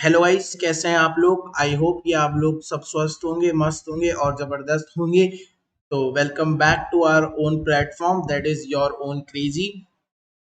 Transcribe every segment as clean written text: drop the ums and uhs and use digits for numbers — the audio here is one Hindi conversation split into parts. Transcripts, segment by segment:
हेलो गाइस, कैसे हैं आप लोग। आई होप कि आप लोग सब स्वस्थ होंगे, मस्त होंगे और जबरदस्त होंगे। तो welcome back to our own platform that is your own crazy.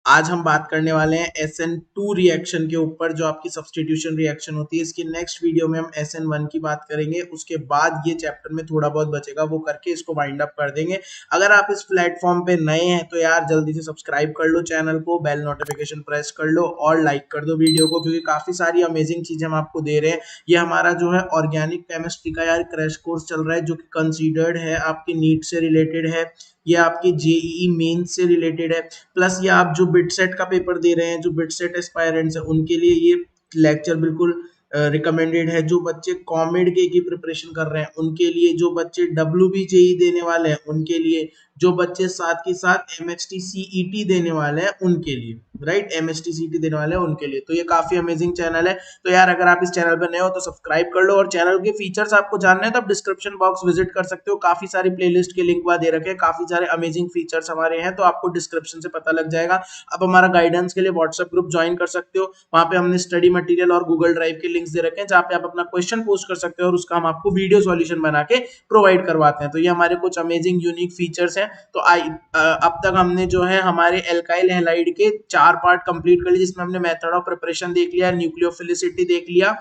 आज हम बात करने वाले हैं SN2 रिएक्शन के ऊपर, जो आपकी सब्स्टिट्यूशन रिएक्शन होती है। इसकी नेक्स्ट वीडियो में हम SN1 की बात करेंगे। उसके बाद ये चैप्टर में थोड़ा बहुत बचेगा, वो करके इसको वाइंड अप कर देंगे। अगर आप इस प्लेटफॉर्म पे नए हैं तो यार जल्दी से सब्सक्राइब कर लो चैनल को, बेल नोटिफिकेशन प्रेस कर लो और लाइक कर दो वीडियो को, क्योंकि काफी सारी अमेजिंग चीजें हम आपको दे रहे हैं। ये हमारा जो है ऑर्गेनिक केमिस्ट्री का यार क्रैश कोर्स चल रहा है, जो कि कंसीडर्ड है, आपके नीट से रिलेटेड है, ये आपके जेईई मेन से रिलेटेड है। प्लस ये आप जो बिटसेट का पेपर दे रहे हैं, जो बिटसेट एस्पायरेंट्स है, उनके लिए ये लेक्चर बिल्कुल रिकमेंडेड है। जो बच्चे कॉमेड के की प्रिपरेशन कर रहे हैं उनके लिए, जो बच्चे WBJE देने वाले हैं उनके लिए, जो बच्चे साथ के साथ MHT CET देने वाले हैं उनके लिए, राइट, MHT CET देने वाले हैं उनके लिए। तो ये काफी अमेजिंग चैनल है। तो यार अगर आप इस चैनल पर नए हो तो सब्सक्राइब कर लो, और चैनल के फीचर्स आपको जानने हैं तो आप डिस्क्रिप्शन बॉक्स विजिट कर सकते हो। काफी सारी प्लेलिस्ट के लिंक वहां दे रखे हैं, काफी सारे अमेजिंग फीचर्स हमारे हैं, तो आपको डिस्क्रिप्शन से पता लग जाएगा। आप हमारा गाइडेंस के लिए व्हाट्सएप ग्रुप ज्वाइन कर सकते हो। वहां पे हमने स्टडी मटेरियल और गूगल ड्राइव के लिंक्स दे रखे हैं, जहाँ पे आप अपना क्वेश्चन पोस्ट कर सकते हो और उसका हम आपको वीडियो सॉल्यूशन बना के प्रोवाइड करवाते हैं। तो ये हमारे कुछ अमेजिंग यूनिक फीचर्स हैं। तो अब तक हमने जो है हमारे एल्काइल हैलाइड के 4 पार्ट कंप्लीट कर लिए, जिसमें हमने मेथड ऑफ प्रिपरेशन देख लिया, न्यूक्लियोफिलिसिटी देख लिया,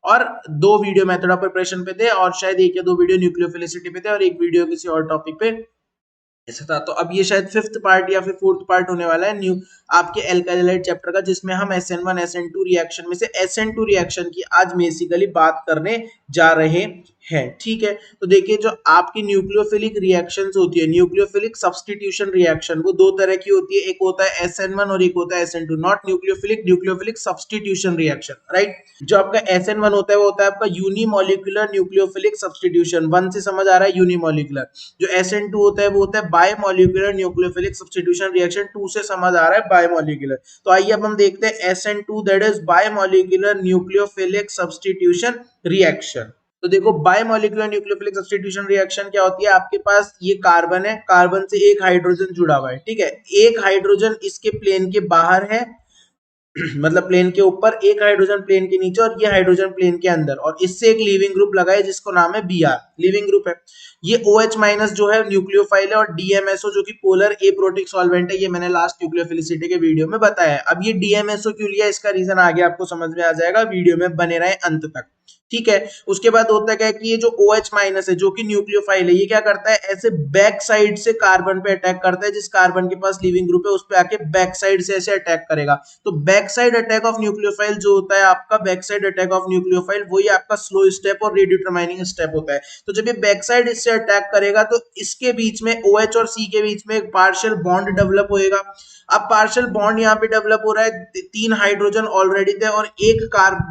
और 2 वीडियो मेथड ऑफ प्रिपरेशन पे थे, और शायद 1 या 2 वीडियो न्यूक्लियोफिलिसिटी पे थे, और 1 वीडियो किसी और टॉपिक पे ऐसा था। तो अब ये शायद 5th पार्ट या फिर 4th पार्ट होने वाला है न्यू आपके एल्काइलाइड चैप्टर का, जिसमें हम SN1 SN2 रिएक्शन में से SN2 रिएक्शन की आज बेसिकली बात करने जा रहे हैं। ठीक है, तो देखिए, जो आपकी न्यूक्लियोफिलिक रिएक्शंस होती है, न्यूक्लियोफिलिक सब्स्टिट्यूशन रिएक्शन, वो 2 तरह की होती है। एक होता है SN1 और एक होता है SN2। Not nucleophilic, nucleophilic substitution reaction, right. जो आपका SN1 होता है वो होता है आपका यूनिमोलिकुलर न्यूक्लियोफिलिक सब्स्टिट्यूशन। 1 से समझ आ रहा है, यूनिमोलिकुलर। जो SN2 होता है वो होता है बायमोलिकुलर न्यूक्लियोफिलिक सब्स्टिट्यूशन रिएक्शन। 2 से समझ आ रहा है बायमोलिकुलर। तो आइए अब हम देखते हैं SN2 that is bimolecular nucleophilic substitution reaction. तो देखो, बायमोलिकुलर न्यूक्लियोफिलिक सब्स्टिट्यूशन रिएक्शन क्या होती है। आपके पास ये कार्बन है, कार्बन से एक हाइड्रोजन जुड़ा हुआ है, ठीक है। एक हाइड्रोजन इसके प्लेन के बाहर है, मतलब प्लेन के ऊपर, एक हाइड्रोजन प्लेन के नीचे, और ये हाइड्रोजन प्लेन के अंदर, और इससे एक लीविंग ग्रुप लगा है जिसको नाम है Br, लीविंग ग्रुप है। ये OH माइनस जो है न्यूक्लियोफाइल है, और DMSO जो कि पोलर एप्रोटिक सॉल्वेंट है, ये मैंने लास्ट न्यूक्लियोफिलिसिटी के वीडियो में बताया है। अब ये DMSO क्यों लिया, इसका रीजन आगे आपको समझ में आ जाएगा, वीडियो में बने रहे अंत तक, ठीक है। उसके बाद होता है कि ये जो OH माइनस है जो कि न्यूक्लियोफाइल है, ये क्या करता है, ऐसे बैक साइड से कार्बन पे अटैक करता है। जिस कार्बन के पास लीविंग ग्रुप है उस पे आके बैक साइड से ऐसे अटैक करेगा। तो back side attack of nucleophile जो होता है आपका, back side attack of nucleophile, वही आपका स्लो स्टेप और रेडियोटर्माइनिंग स्टेप होता है। तो जब ये बैक साइड इससे अटैक करेगा तो इसके बीच में, OH और C के बीच में एक पार्शियल बॉन्ड डेवलप होएगा। अब पार्शियल बॉन्ड यहाँ पे डेवलप हो रहा है, 3 हाइड्रोजन ऑलरेडी थे और एक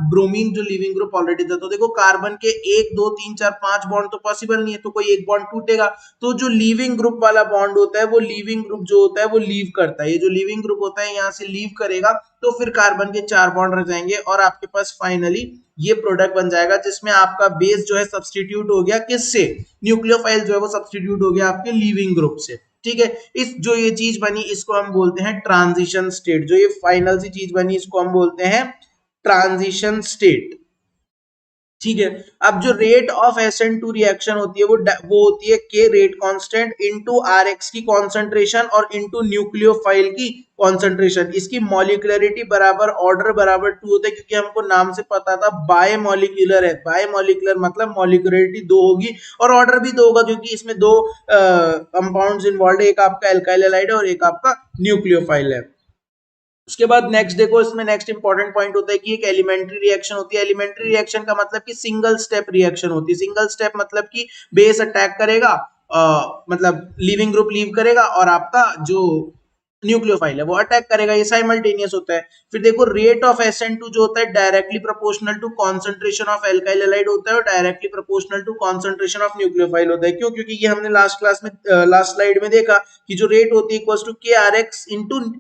ब्रोमीन जो लीविंग ग्रुप ऑलरेडी था। तो देखो, कार्बन के 1 2 3 4 5 बॉन्ड तो पॉसिबल नहीं है, तो कोई एक बॉन्ड टूटेगा। तो जो लीविंग ग्रुप वाला बॉन्ड होता है, वो लीविंग ग्रुप जो होता है वो लीव करता है। ये जो लीविंग ग्रुप होता है यहाँ से लीव करेगा, तो फिर कार्बन के 4 बॉन्ड रह जाएंगे, और आपके पास फाइनली ये प्रोडक्ट बन जाएगा, जिसमें आपका बेस जो है सब्स्टिट्यूट हो गया किससे, न्यूक्लियोफाइल जो है वो सब्स्टिट्यूट हो गया आपके लीविंग ग्रुप से, ठीक है। इस जो ये चीज बनी इसको हम बोलते हैं ट्रांजिशन स्टेट। जो ये फाइनल सी चीज बनी इसको हम बोलते हैं ट्रांजिशन स्टेट, ठीक है। अब जो रेट ऑफ SN2 रिएक्शन होती है वो होती है K rate constant into RX की कॉन्सेंट्रेशन और इनटू न्यूक्लियोफाइल की कॉन्सेंट्रेशन। इसकी मॉलिक्युलरिटी बराबर ऑर्डर बराबर 2 होता है, क्योंकि हमको नाम से पता था बायमोलिकुलर है। बायमोलिकुलर मतलब मॉलिक्युलरिटी 2 होगी और ऑर्डर भी 2 होगा, क्योंकि इसमें 2 कंपाउंड्स इन्वॉल्व है, एक आपका एल्काइल हैलाइड है और एक आपका न्यूक्लियोफाइल है। उसके बाद नेक्स्ट देखो, इसमें नेक्स्ट इंपॉर्टेंट पॉइंट होता है कि एक एलिमेंट्री रिएक्शन होती है। एलिमेंट्री रिएक्शन का मतलब कि सिंगल स्टेप रिएक्शन होती है। सिंगल स्टेप मतलब कि बेस अटैक करेगा, मतलब लीविंग ग्रुप लीव करेगा, और आपका जो न्यूक्लियोफाइल है वो अटैक करेगा। ये साइमल्टेनियस होता है। फिर देखो, रेट ऑफ SN2 जो होता है directly proportional to concentration of alkyl halide होता है, और directly proportional to concentration of nucleophile होता है। क्यों? क्योंकि ये हमने लास्ट क्लास में, लास्ट स्लाइड में देखा कि जो रेट होती है इक्वल्स टू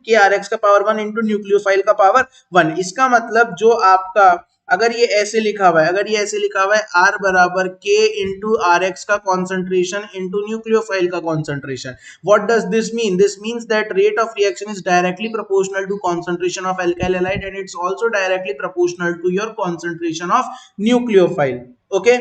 KRX का पावर 1 इंटू न्यूक्लियोफाइल का पावर 1। इसका मतलब जो आपका अगर ये ऐसे लिखा हुआ है, अगर ये ऐसे लिखा हुआ है R बराबर K इंटू आर एक्स का कॉन्सेंट्रेशन इंटू न्यूक्लियोफाइल का concentration, what does this mean? This means that rate of reaction is directly proportional to concentration of alkyl halide and it's also directly proportional to your concentration of nucleophile. Okay,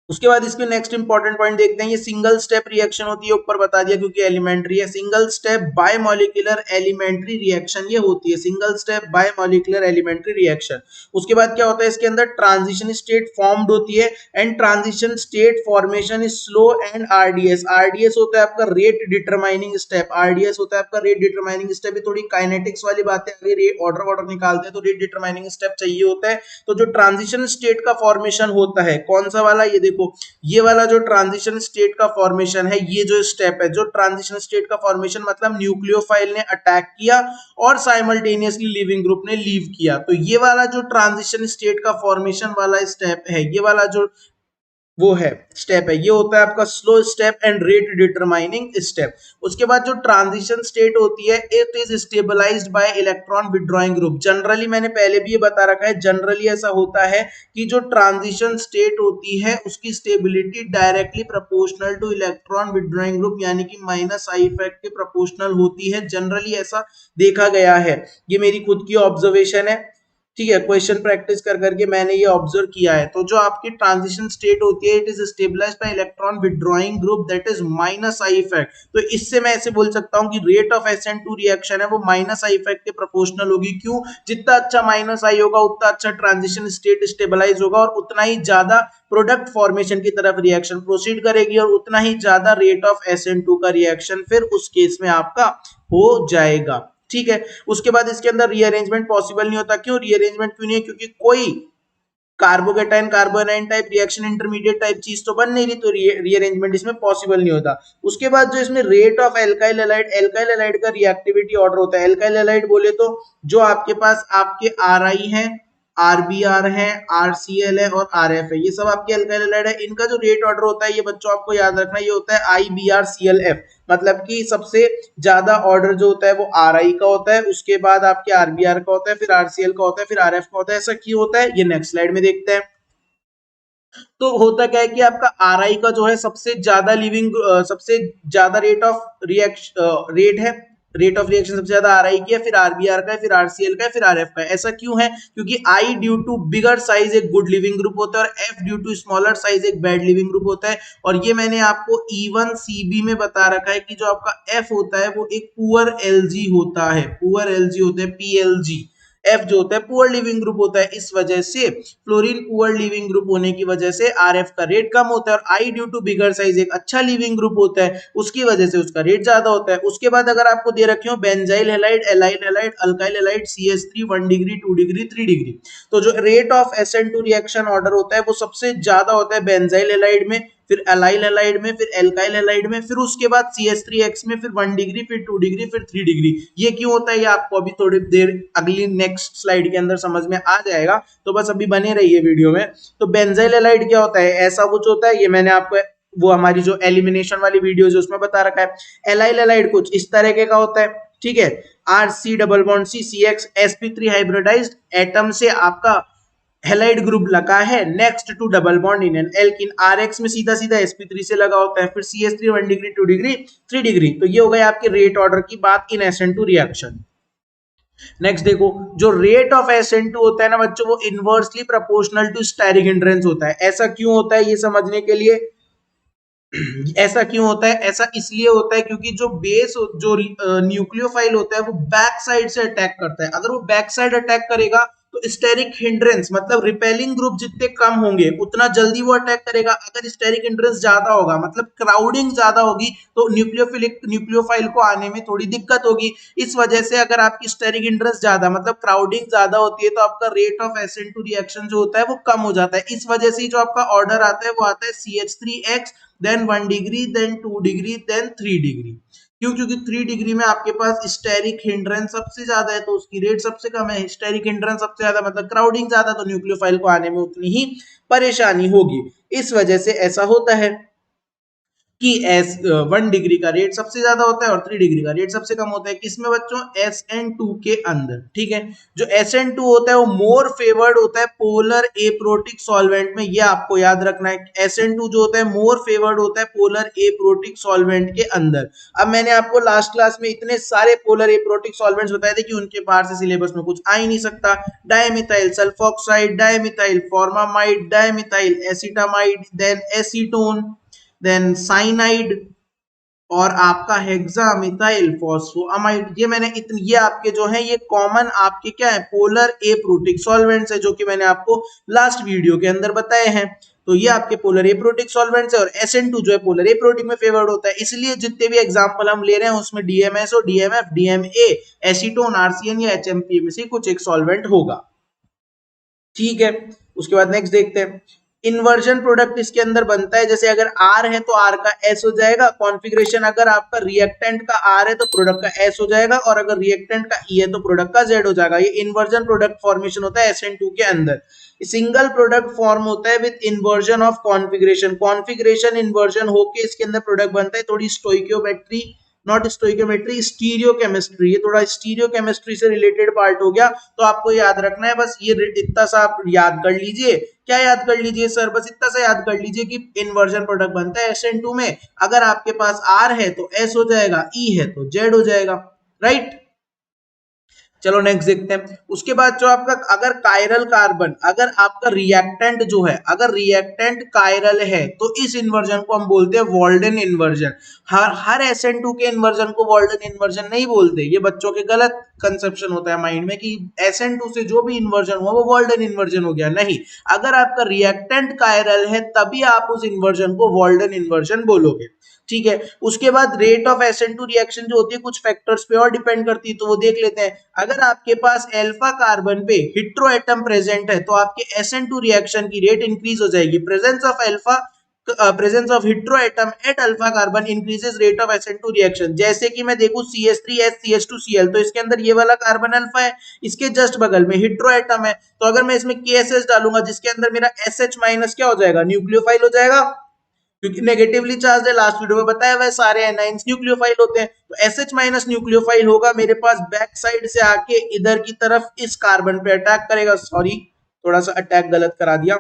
उसके बाद इसके नेक्स्ट इंपॉर्टेंट पॉइंट देखते हैं, ये सिंगल स्टेप रिएक्शन होती है, ऊपर बता दिया क्योंकि एलिमेंट्री है। Single step bimolecular elementary reaction ये होती है, single step bimolecular elementary reaction. उसके बाद क्या होता है, इसके अंदर ट्रांजिशन स्टेट फॉर्म्ड होती है and transition state formation is slow and RDS. RDS होता है आपका रेट डिटरमाइनिंग स्टेप, आरडीएस होता है आपका रेट डिटरमाइनिंग स्टेप। ये थोड़ी काइनेटिक्स वाली बात है, अगर ये ऑर्डर ऑर्डर निकालते हैं तो रेट डिटरमाइनिंग स्टेप चाहिए होता है। तो जो ट्रांजिशन स्टेट का फॉर्मेशन होता है, कौन सा वाला, ये देखो, ये वाला जो ट्रांजिशन स्टेट का फॉर्मेशन है, ये जो स्टेप है, जो ट्रांजिशन स्टेट का फॉर्मेशन मतलब न्यूक्लियोफाइल ने अटैक किया और साइमल्टेनियसली लिविंग ग्रुप ने लीव किया, तो ये वाला जो ट्रांजिशन स्टेट का फॉर्मेशन वाला स्टेप है, ये वाला जो वो है स्टेप है, ये होता है आपका slow step and rate determining step. उसके बाद जो ट्रांजिशन स्टेट होती है, it is stabilized by electron withdrawing group. Generally मैंने पहले भी ये बता रखा है, जनरली ऐसा होता है कि जो ट्रांजिशन स्टेट होती है उसकी stability directly proportional two electron withdrawing group यानी कि माइनस आई इफेक्ट के प्रोपोर्शनल होती है। जनरली ऐसा देखा गया है, ये मेरी खुद की ऑब्जर्वेशन है, ठीक है, क्वेश्चन प्रैक्टिस कर करके मैंने ये ऑब्जर्व किया है। तो जो आपकी ट्रांजिशन स्टेट होती है, it is stabilized by electron withdrawing group that is minus I effect. तो इससे मैं ऐसे बोल सकता हूं कि रेट ऑफ SN2 रिएक्शन है वो माइनस आई इफेक्ट के प्रोपोर्शनल होगी। क्यों? जितना अच्छा माइनस आई होगा उतना अच्छा ट्रांजिशन स्टेट स्टेबलाइज होगा और उतना ही ज्यादा प्रोडक्ट फॉर्मेशन की तरफ रिएक्शन प्रोसीड करेगी और उतना ही ज्यादा रेट ऑफ SN2 का रिएक्शन फिर उस केस में आपका हो जाएगा। ठीक है, उसके बाद इसके अंदर रीअरेंजमेंट पॉसिबल नहीं होता। क्यों रीअरेंजमेंट क्यों नहीं है? क्योंकि कोई carbocation carbanion type reaction intermediate type चीज तो बन नहीं रही, तो रीअरेंजमेंट इसमें पॉसिबल नहीं होता। उसके बाद जो इसमें रेट ऑफ एल्काइल हैलाइड का रिएक्टिविटी ऑर्डर होता है। एल्काइल हैलाइड बोले तो जो आपके पास आपके RI हैं, RBr है, RCl है और RF है, ये सब आपके एल्काइल हैलाइड है। इनका जो रेट ऑर्डर होता है, ये बच्चों आपको याद रखना, ये होता है IBrClF। मतलब कि सबसे ज्यादा ऑर्डर जो होता है वो RI का होता है, उसके बाद आपके RBr का होता है, फिर RCl का होता है, फिर RF का होता है। ऐसा क्यों होता है ये नेक्स्ट स्लाइड में देखते हैं। तो होता क्या है कि आपका RI का जो है सबसे ज्यादा लिविंग सबसे ज्यादा रेट ऑफ रिएक्शन रेट है, रेट ऑफ रिएक्शन सबसे ज्यादा RI की है, फिर RBr का है, फिर RCl का है, फिर RF का है। ऐसा क्यों है? क्योंकि I due to bigger size एक गुड लिविंग ग्रुप होता है और F due to smaller size एक बैड लिविंग ग्रुप होता है। और ये मैंने आपको E1CB में बता रखा है कि जो आपका F होता है वो एक पुअर LG होता है, पुअर LG होते हैं, PLG। F जो होता है पुअर लिविंग ग्रुप होता है, इस वजह से फ्लोरीन पुअर लिविंग ग्रुप होने की वजह से RF का रेट कम होता है। और I due to bigger size एक अच्छा लिविंग ग्रुप होता है, उसकी वजह से उसका रेट ज्यादा होता है। उसके बाद अगर आपको दे रखे हो benzyl halide, allyl halide, alkyl halide, CH3 1 degree 2 degree 3 degree, तो जो rate of SN2 reaction order होता है वो सबसे ज्यादा होता है बेंजाइल हैलाइड में, फिर एलाइल हैलाइड में, फिर एल्काइल हैलाइड में, फिर उसके बाद CH3X में, फिर 1 डिग्री, फिर 2 डिग्री, फिर 3 डिग्री। ये क्यों होता है ये आपको अभी थोड़ी देर अगली नेक्स्ट स्लाइड के अंदर समझ में आ जाएगा, तो बस अभी बने रहिए वीडियो में। तो बेंजाइल हैलाइड क्या होता है? ऐसा कुछ होता है, ये मैंने आपको वो हमारी जो एलिमिनेशन वाली वीडियो है उसमें बता रखा है। एलाइल हैलाइड कुछ इस तरह का होता है, ठीक है, RC double bond C CX sp3 hybridized atom से आपका हैलाइड ग्रुप लगा है next to double bond in an alkene. RX में सीधा सीधा sp3 से लगा होता है, फिर CH3 1 डिग्री 2 डिग्री 3 डिग्री। तो ये हो गई आपके रेट ऑर्डर की बात इन SN2 रिएक्शन। नेक्स्ट देखो, जो रेट ऑफ SN2 होता है ना बच्चों, वो inversely proportional to steric hindrance होता है। ऐसा क्यों होता है ये समझने के लिए, ऐसा क्यों होता है? ऐसा इसलिए होता है क्योंकि जो बेस जो न्यूक्लियोफाइल होता है वो बैक साइड से अटैक करता है। अगर वो बैक साइड अटैक करेगा तो स्टेरिक हिंड्रेंस मतलब रिपेलिंग ग्रुप जितने कम होंगे उतना जल्दी वो अटैक करेगा। अगर स्टेरिक हिंड्रेंस ज्यादा होगा मतलब क्राउडिंग ज्यादा होगी तो न्यूक्लियोफाइल को आने में थोड़ी दिक्कत होगी। इस वजह से अगर आपकी स्टेरिक हिंड्रेंस ज्यादा मतलब क्राउडिंग ज्यादा होती है तो आपका रेट ऑफ SN2 रिएक्शन जो होता है वो कम हो जाता है। इस वजह से जो आपका ऑर्डर आता है वो आता है CH3X then 1 degree then 2 degree then 3 degree. क्यों? क्योंकि 3 डिग्री में आपके पास स्टेरिक हिंड्रेंस सबसे ज्यादा है तो उसकी रेट सबसे कम है। स्टेरिक हिंड्रेंस सबसे ज्यादा मतलब क्राउडिंग ज्यादा, तो न्यूक्लियोफाइल को आने में उतनी ही परेशानी होगी। इस वजह से ऐसा होता है। कि एस 1 डिग्री का रेट सबसे ज्यादा होता है और 3 डिग्री का रेट सबसे कम होता है। किसमें बच्चों? SN2 के अंदर। ठीक है, जो SN2 होता है वो मोर फेवर्ड होता है पोलर एप्रोटिक सॉल्वेंट में, ये आपको याद रखना है। SN2 जो होता है मोर फेवर्ड होता है पोलर एप्रोटिक सॉल्वेंट के अंदर। अब मैंने आपको लास्ट क्लास में इतने सारे पोलर एप्रोटिक सॉल्वेंट्स बताए थे कि उनके बाहर से सिलेबस में कुछ आ ही नहीं सकता। Dimethyl sulfoxide, dimethyl formamide, dimethyl acetamide, then acetone, then cyanide और आपका हेक्सामिथाइल फॉस्फोअमाइड। ये मैंने इतने, ये आपके जो है ये कॉमन आपके क्या है पोलर एप्रोटिक सॉल्वेंट्स है, जो कि मैंने आपको लास्ट वीडियो के अंदर बताए हैं। तो ये आपके पोलर एप्रोटिक सॉल्वेंट्स है और SN2 जो है पोलर एप्रोटिक में फेवर्ड होता है। इसलिए जितने भी एग्जांपल हम ले रहे हैं उसमें DMSO, DMF, DMA, acetone, RCN या HMP में से कुछ एक सॉल्वेंट होगा। ठीक है, उसके बाद नेक्स्ट देखते हैं। इन्वर्जन प्रोडक्ट इसके अंदर बनता है, जैसे अगर R है तो R का S हो जाएगा। कॉन्फ़िगरेशन अगर आपका रिएक्टेंट का R है तो प्रोडक्ट का S हो जाएगा, और अगर रिएक्टेंट का E है तो प्रोडक्ट का Z हो जाएगा। ये इन्वर्जन प्रोडक्ट फॉर्मेशन होता है SN2 के अंदर। सिंगल प्रोडक्ट फॉर्म होता है with inversion of configuration. Configuration inversion होके इसके अंदर प्रोडक्ट बनता है। थोड़ी stoichiometry, not stoichiometry, stereo chemistry, ये थोड़ा स्टीरियो केमिस्ट्री से रिलेटेड पार्ट हो गया, तो आपको याद रखना है। बस ये इतना सा आप याद कर लीजिए। क्या याद कर लीजिए सर? बस इतना सा याद कर लीजिए कि इन्वर्जन प्रोडक्ट बनता है SN2 में। अगर आपके पास R है तो S हो जाएगा, E है तो Z हो जाएगा, राइट। चलो नेक्स्ट देखते हैं। उसके बाद जो आपका अगर कायरल कार्बन, अगर आपका रिएक्टेंट जो है, अगर रिएक्टेंट कायरल है तो इस इन्वर्जन को हम बोलते हैं वॉल्डन इन्वर्जन। हर SN2 के इन्वर्जन को वॉल्डन इन्वर्जन नहीं बोलते। ये बच्चों के गलत कंसेप्शन होता है माइंड में कि SN2 से जो भी इन्वर्जन हुआ वो वॉल्डन इन्वर्जन हो गया। नहीं, अगर आपका रिएक्टेंट कायरल है तभी आप उस इन्वर्जन को वॉल्डन इन्वर्जन बोलोगे। ठीक है, उसके बाद रेट ऑफ SN2 रिएक्शन जो होती है कुछ फैक्टर्स पे और डिपेंड करती है, तो वो देख लेते हैं। अगर आपके पास अल्फा कार्बन पे हेटेरो एटम प्रेजेंट है तो आपके SN2 रिएक्शन की रेट इंक्रीज हो जाएगी। Presence of alpha, presence of hetero atom at alpha carbon increases rate of SN2 reaction. जैसे कि मैं देखूं CH3SCH2Cl, तो इसके अंदर ये वाला कार्बन अल्फा है, इसके जस्ट बगल में हेटेरो एटम है, तो अगर मैं इसमें KSS डालूंगा जिसके अंदर मेरा SH माइनस क्या हो जाएगा? न्यूक्लियोफाइल हो जाएगा, क्योंकि नेगेटिवली चार्ज है। लास्ट वीडियो में बताया हुआ है सारे एनाइंस न्यूक्लियोफाइल होते हैं, तो SH माइनस न्यूक्लियोफाइल होगा मेरे पास, बैक साइड से आके इधर की तरफ इस कार्बन पे अटैक करेगा। सॉरी, थोड़ा सा अटैक गलत करा दिया।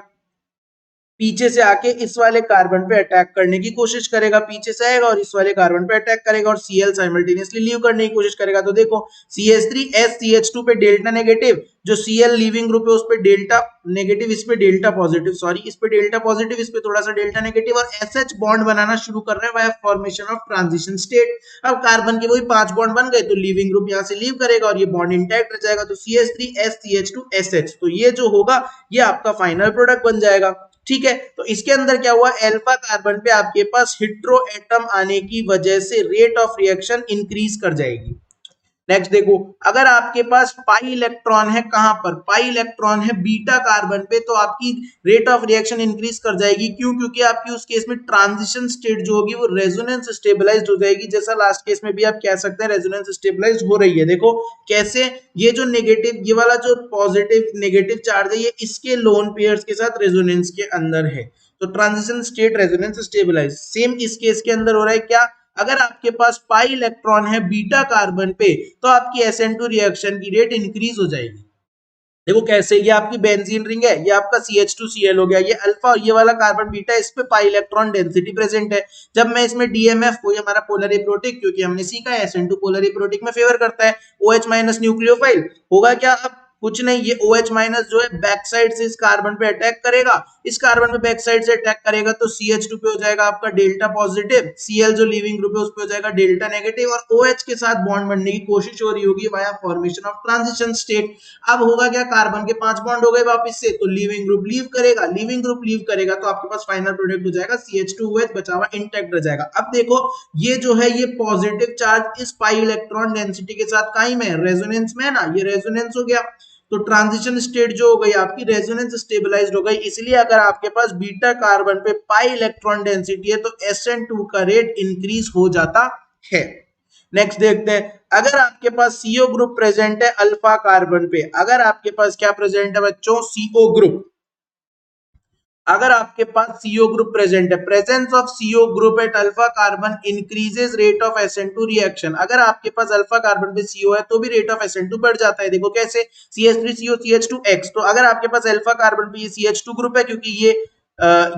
पीछे से आके इस वाले कार्बन पे अटैक करने की कोशिश करेगा, पीछे से आएगा और इस वाले कार्बन पे अटैक करेगा और Cl साइमल्टेनियसली लीव करने की कोशिश करेगा। तो देखो CH3SCH2 पे डेल्टा नेगेटिव, जो Cl लीविंग ग्रुप है उस पे डेल्टा नेगेटिव, इस पे डेल्टा पॉजिटिव, सॉरी इस पे डेल्टा पॉजिटिव, इस पे थोड़ा सा डेल्टा नेगेटिव, और SH बॉन्ड बनाना शुरू कर रहे हैं bye formation of transition state. अब कार्बन के वही 5 बॉन्ड बन गए, तो लीविंग ग्रुप यहाँ से लीव करेगा और ये बॉन्ड इंटैक्ट रह जाएगा, तो CH3SCH2SH, तो ये जो होगा ये आपका फाइनल प्रोडक्ट बन जाएगा। ठीक है, तो इसके अंदर क्या हुआ? अल्फा कार्बन पे आपके पास हेटेरो एटम आने की वजह से रेट ऑफ रिएक्शन इंक्रीज कर जाएगी। नेक्स्ट देखो, अगर आपके पास पाई इलेक्ट्रॉन है, कहां पर? पाई इलेक्ट्रॉन है बीटा कार्बन पे, तो आपकी रेट ऑफ रिएक्शन इंक्रीज कर जाएगी। क्यों? क्योंकि आपकी उस केस में ट्रांजिशन स्टेट जो होगी वो रेजोनेंस स्टेबलाइज्ड हो जाएगी। जैसा लास्ट केस में भी आप कह सकते हैं रेजोनेंस स्टेबलाइज्ड हो रही है। देखो कैसे, ये जो नेगेटिव, ये वाला जो पॉजिटिव नेगेटिव चार्ज है ये इसके लोन पेयर्स के साथ रेजोनेंस के अंदर है, तो transition state resonance stabilize. Same इस केस के अंदर हो रहा है। क्या? अगर आपके पास पाई इलेक्ट्रॉन है बीटा कार्बन पे तो आपकी SN2 रिएक्शन की रेट इंक्रीज हो जाएगी। देखो कैसे, ये आपकी बेंजीन रिंग है, ये आपका CH2Cl हो गया, ये अल्फा और ये वाला कार्बन बीटा, इस पे पाई इलेक्ट्रॉन डेंसिटी प्रेजेंट है। जब मैं इसमें DMF को, ये हमारा पोलर एप्रोटिक, क्योंकि हमने सीखा है SN2 पोलर एप्रोटिक में फेवर करता है, OH माइनस न्यूक्लियोफाइल होगा क्या? अब कुछ नहीं, ये OH माइनस जो है बैक साइड से इस कार्बन पे अटैक करेगा, इस कार्बन पे बैक साइड से अटैक करेगा तो CH2 पे हो जाएगा आपका डेल्टा पॉजिटिव, Cl जो लीविंग ग्रुप है उस पे हो जाएगा डेल्टा नेगेटिव, और OH के साथ बॉन्ड बनने की कोशिश हो रही होगी via formation of transition state. अब होगा क्या? कार्बन के 5 बॉन्ड हो गए वापस से, तो लीविंग ग्रुप लीव करेगा, लीविंग ग्रुप लीव करेगा तो आपके पास फाइनल प्रोडक्ट हो जाएगा CH2OH, बचा हुआ इंटैक्ट रह जाएगा। अब देखो ये जो है ये पॉजिटिव चार्ज इस पाई इलेक्ट्रॉन डेंसिटी के साथ काई में रेजोनेंस में है ना, ये रेजोनेंस हो गया, तो ट्रांजिशन स्टेट जो हो गई आपकी रेजोनेंस स्टेबलाइज्ड हो गई। इसलिए अगर आपके पास बीटा कार्बन पे पाई इलेक्ट्रॉन डेंसिटी है तो SN2 का रेट इंक्रीज हो जाता है। नेक्स्ट देखते हैं, अगर आपके पास CO ग्रुप प्रेजेंट है अल्फा कार्बन पे, अगर आपके पास क्या प्रेजेंट है बच्चों? CO group. अगर आपके पास CO ग्रुप प्रेजेंट है, presence of CO group at alpha carbon increases rate of SN2 reaction. अगर आपके पास अल्फा कार्बन पे CO है तो भी रेट ऑफ SN2 बढ़ जाता है। देखो कैसे, CH3CO CH2X। तो अगर आपके पास अल्फा कार्बन पे ये CH2 ग्रुप है, क्योंकि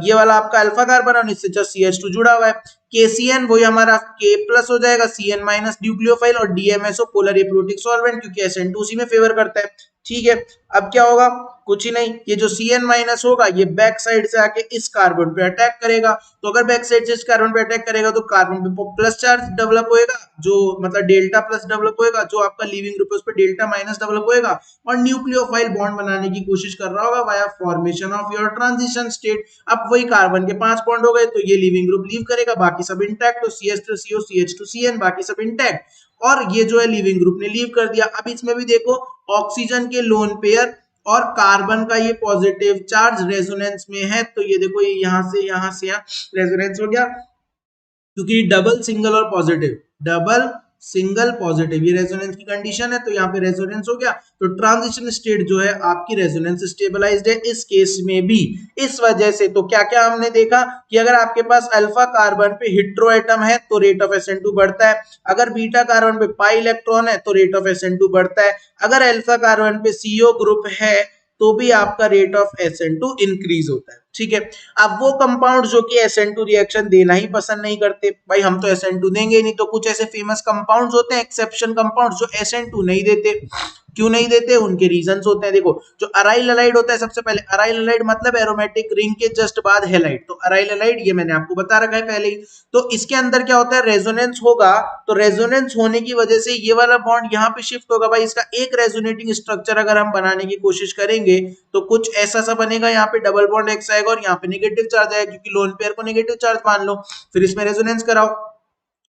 ये वाला आपका अल्फा कार्बन और इससे जस्ट CH2 जुड़ा हुआ है। KCN वही हमारा K प्लस हो जाएगा, CN माइनस न्यूक्लियोफाइल, और DMSO पोलर एप्रोटिक सॉल्वेंट, क्योंकि SN2 उसी में फेवर करता है। ठीक है, अब क्या होगा, कुछ ही नहीं, ये जो Cn माइनस होगा ये बैक साइड से आके इस कार्बन पे अटैक करेगा। तो अगर बैक साइड से इस कार्बन पे अटैक करेगा तो कार्बन पे प्लस चार्ज डेवलप होएगा, जो मतलब डेल्टा प्लस डेवलप होएगा, जो आपका लीविंग ग्रुप है उस पर डेल्टा माइनस डेवलप होएगा, और न्यूक्लियोफाइल बॉन्ड बनाने की कोशिश कर रहा होगा via formation of your transition state. अब वही कार्बन के 5 बॉन्ड हो गए तो ये लीविंग ग्रुप लीव करेगा, बाकी सब इंटैक्ट, तो CH3CO CH2CN बाकी सब इंटैक्ट, और ये जो है लीविंग ग्रुप ने लीव कर दिया। अब इसमें भी देखो, ऑक्सीजन के लोन पेयर और कार्बन का ये पॉजिटिव चार्ज रेजोनेंस में है, तो ये देखो, ये यहां से यहाँ रेजोनेंस हो गया, क्योंकि डबल सिंगल और पॉजिटिव, डबल सिंगल पॉजिटिव ये रेजोनेंस की कंडीशन है, तो यहाँ पे रेजोनेंस हो गया। तो ट्रांजिशन स्टेट जो है आपकी रेजोनेंस स्टेबलाइज्ड है इस केस में भी। इस वजह से तो क्या क्या हमने देखा कि अगर आपके पास अल्फा कार्बन पे हेटेरो एटम है तो रेट ऑफ SN2 बढ़ता है, अगर बीटा कार्बन पे पाई इलेक्ट्रॉन है तो रेट ऑफ SN2 बढ़ता है, अगर अल्फा कार्बन पे CO ग्रुप है तो भी आपका रेट ऑफ SN2 इंक्रीज होता है। ठीक है, अब वो कंपाउंड जो कि SN2 रिएक्शन देना ही पसंद नहीं करते, भाई हम तो SN2 देंगे नहीं, तो कुछ ऐसे फेमस कंपाउंड्स होते हैं, एक्सेप्शन कंपाउंड, जो SN2 नहीं देते। क्यों नहीं देते, उनके रीजंस होते हैं। देखो, जो अराइल हैलाइड होता है, सबसे पहले अराइल हैलाइड मतलब एरोमेटिक रिंग के जस्ट बाद हैलाइड, तो अराइल हैलाइड ये मैंने आपको बता रखा है पहले ही। तो इसके अंदर क्या होता है, रेजोनेंस होगा, तो रेजोनेंस होने की वजह से ये वाला बॉन्ड यहाँ पे शिफ्ट होगा। भाई इसका एक रेजोनेटिंग स्ट्रक्चर अगर हम बनाने की कोशिश करेंगे तो कुछ ऐसा सा बनेगा, यहाँ पे डबल बॉन्ड एक्स आएगा और यहाँ पे नेगेटिव चार्ज आएगा, क्योंकि लोन पेयर को नेगेटिव चार्ज मान लो, फिर इसमें रेजोनेंस कराओ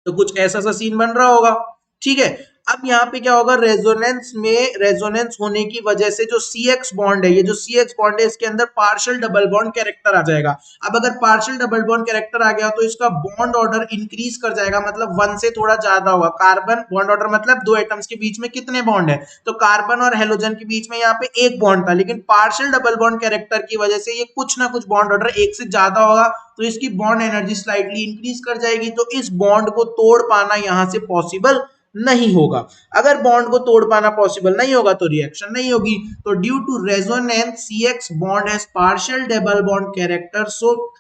तो कुछ ऐसा सा सीन बन रहा होगा। ठीक है, अब यहाँ पे क्या होगा, रेजोनेंस में रेजोनेंस होने की वजह से जो CX बॉन्ड है, ये जो CX बॉन्ड है इसके अंदर पार्शियल डबल बॉन्ड कैरेक्टर आ जाएगा। अब अगर पार्शियल डबल बॉन्ड कैरेक्टर आ गया तो इसका बॉन्ड ऑर्डर इंक्रीज कर जाएगा, मतलब 1 से थोड़ा ज्यादा होगा। कार्बन बॉन्ड ऑर्डर मतलब दो एटम्स के बीच में कितने बॉन्ड है, तो कार्बन और हेलोजन के बीच में यहाँ पे एक बॉन्ड था, लेकिन पार्शियल डबल बॉन्ड कैरेक्टर की वजह से ये कुछ ना कुछ बॉन्ड ऑर्डर एक से ज्यादा होगा, तो इसकी बॉन्ड एनर्जी स्लाइटली इंक्रीज कर जाएगी, तो इस बॉन्ड को तोड़ पाना यहां से पॉसिबल नहीं होगा। अगर बॉन्ड को तोड़ पाना पॉसिबल नहीं होगा तो रिएक्शन नहीं होगी। तो due to resonance CX bond has partial double bond character, so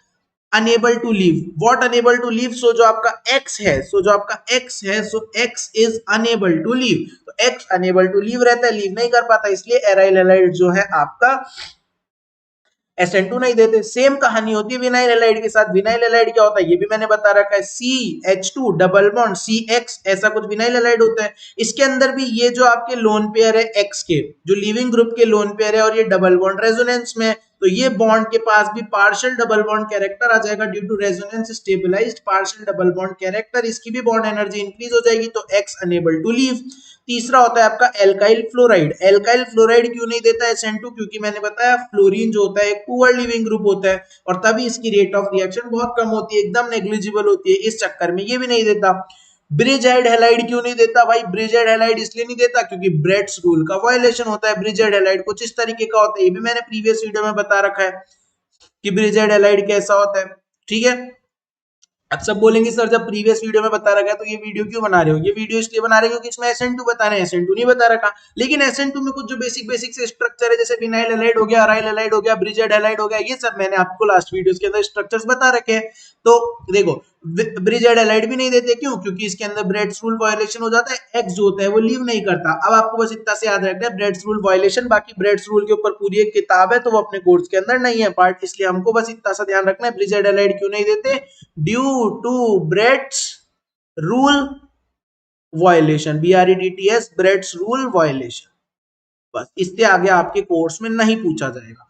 unable to leave. What unable to leave, so जो आपका X है, so X is unable to leave, तो X अनेबल टू लीव रहता है, लीव नहीं कर पाता, इसलिए एराइल हैलाइड जो है आपका SN2 नहीं देते। सेम कहानी होती है विनाइल हैलाइड के साथ। विनाइल हैलाइड क्या होता है ये भी मैंने बता रखा है, CH2 डबल बॉन्ड CX, ऐसा कुछ विनाइल हैलाइड होता है। इसके अंदर भी ये जो आपके लोन पेयर है X के, जो लिविंग ग्रुप के लोन पेयर है, और ये डबल बॉन्ड रेजोनेंस में, तो ये बॉन्ड के पास भी पार्शियल डबल बॉन्ड कैरेक्टर आ जाएगा due to resonance stabilized partial double bond character, इसकी भी बॉन्ड एनर्जी इंक्रीज हो जाएगी, तो X अनेबल टू लीव। तीसरा होता है आपका एल्काइल फ्लोराइड। एल्काइल फ्लोराइड क्यों नहीं देता SN2, क्योंकि मैंने बताया फ्लोरीन जो होता है एक पुअर लिविंग ग्रुप होता है, और तभी इसकी रेट ऑफ रिएक्शन बहुत कम होती है, एकदम नेग्लिजिबल होती है, इस चक्कर में ये भी नहीं देता। ब्रिजहेड हैलाइड क्यों नहीं देता, भाई ब्रिजहेड हैलाइड इसलिए नहीं देता क्योंकि ब्रेट्स रूल का वायलेशन होता है। ब्रिजहेड हैलाइड कुछ इस तरीके का होता है, ये भी मैंने प्रीवियस वीडियो में बता रखा है कि ब्रिजहेड हैलाइड कैसा होता है। ठीक है, अब सब बोलेंगे सर जब प्रीवियस वीडियो में बता रखा है तो ये वीडियो क्यों बना रहे हो, ये वीडियो इसलिए बना रहे हो क्योंकि इसमें SN2 बता रहे हैं, SN2 नहीं बता रखा। लेकिन SN2 में कुछ जो बेसिक से स्ट्रक्चर है, जैसे विनाइल हैलाइड हो गया, अराइल हैलाइड हो गया, ब्रिजहेड हैलाइड हो गया, ये सब मैंने आपको लास्ट वीडियोस के अंदर स्ट्रक्चर्स बता रखे हैं। तो देखो, ब्रिजहेड हैलाइड भी नहीं देते, क्यों, क्योंकि इसके अंदर ब्रेट्स रूल वायलेशन हो जाता है, X जो होता है वो लीव नहीं करता। अब आपको बस इतना से याद रखना है ब्रेट्स रूल वायलेशन, बाकी ब्रेट्स रूल के ऊपर पूरी एक किताब है, तो वो अपने कोर्स के अंदर नहीं है पार्ट, इसलिए हमको बस इतना सा ध्यान रखना है ब्रिजहेड हैलाइड क्यों नहीं देते, due to Bredt's rule violation, BRETS, Bredt's rule violation. बस इससे आगे आपके कोर्स में नहीं पूछा जाएगा।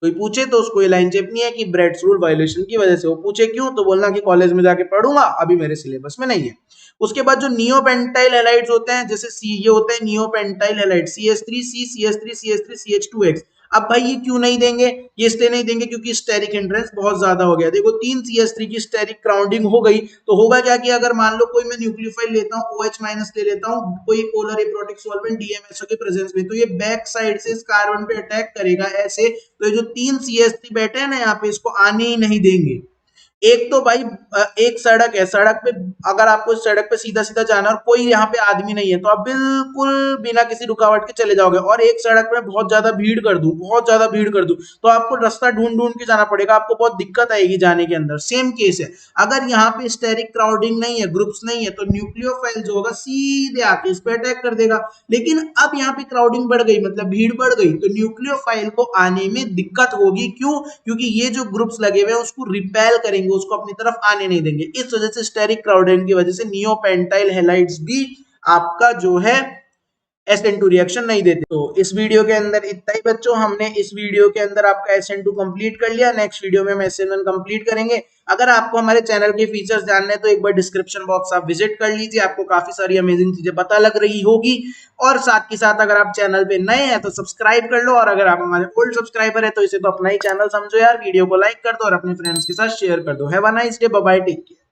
कोई पूछे तो उसको ये लाइन चेपनी है कि ब्रेट्स रूल वायलेशन की वजह से, वो पूछे क्यों तो बोलना कि कॉलेज में जाके पढ़ूंगा, अभी मेरे सिलेबस में नहीं है। उसके बाद जो नियोपेंटाइल हैलाइड्स होते हैं, जैसे ये होते हैं neopentyl halide CH3C CH3 CH3 CH2X। अब भाई ये क्यों नहीं देंगे, ये इसलिए नहीं देंगे क्योंकि स्टेरिक हिंड्रेंस बहुत ज्यादा हो गया। देखो 3 CH3 की स्टेरिक क्राउडिंग हो गई तो होगा क्या कि अगर मान लो कोई मैं न्यूक्लियोफाइल लेता हूँ OH माइनस ले लेता हूँ कोई पोलर एप्रोटिक सॉल्वेंट DMSO के प्रेजेंस में, तो ये बैक साइड से इस कार्बन पे अटैक करेगा ऐसे, तो ये जो 3 CH3 बैठे हैं ना यहाँ पे इसको आने ही नहीं देंगे। एक तो भाई एक सड़क है, सड़क पे अगर आपको सड़क पे सीधा सीधा जाना है और कोई यहाँ पे आदमी नहीं है तो आप बिल्कुल बिना किसी रुकावट के चले जाओगे, और एक सड़क में बहुत ज्यादा भीड़ कर दूं, बहुत ज्यादा भीड़ कर दूं तो आपको रास्ता ढूंढ ढूंढ के जाना पड़ेगा, आपको बहुत दिक्कत आएगी जाने के अंदर। सेम केस है, अगर यहाँ पे स्टेरिक क्राउडिंग नहीं है, ग्रुप्स नहीं है, तो न्यूक्लियोफाइल जो होगा सीधे आके इस पे अटैक कर देगा। लेकिन अब यहाँ पे क्राउडिंग बढ़ गई, मतलब भीड़ बढ़ गई, तो न्यूक्लियोफाइल को आने में दिक्कत होगी। क्यों? क्योंकि ये जो ग्रुप्स लगे हुए हैं उसको रिपेल करेंगे, उसको अपनी तरफ आने नहीं देंगे। इस वजह से स्टेरिक क्राउडिंग की वजह से नियोपेंटाइल हैलाइड्स भी आपका जो है SN2 रिएक्शन नहीं देते। तो इस वीडियो के अंदर इतना ही बच्चों, हमने इस वीडियो के अंदर आपका SN2 कंप्लीट कर लिया। नेक्स्ट वीडियो में हम SN1 कंप्लीट करेंगे। अगर आपको हमारे चैनल के फीचर्स जानने हैं तो एक बार डिस्क्रिप्शन बॉक्स आप विजिट कर लीजिए, आपको काफी सारी अमेजिंग चीजें पता लग रही होगी। और साथ के साथ अगर आप चैनल पे नए हैं तो सब्सक्राइब कर लो, और अगर आप हमारे ओल्ड सब्सक्राइबर है तो इसे तो अपना ही चैनल समझो यार। वीडियो को लाइक कर दो और अपने फ्रेंड्स के साथ शेयर कर दो। Have a nice day, bye bye, take care.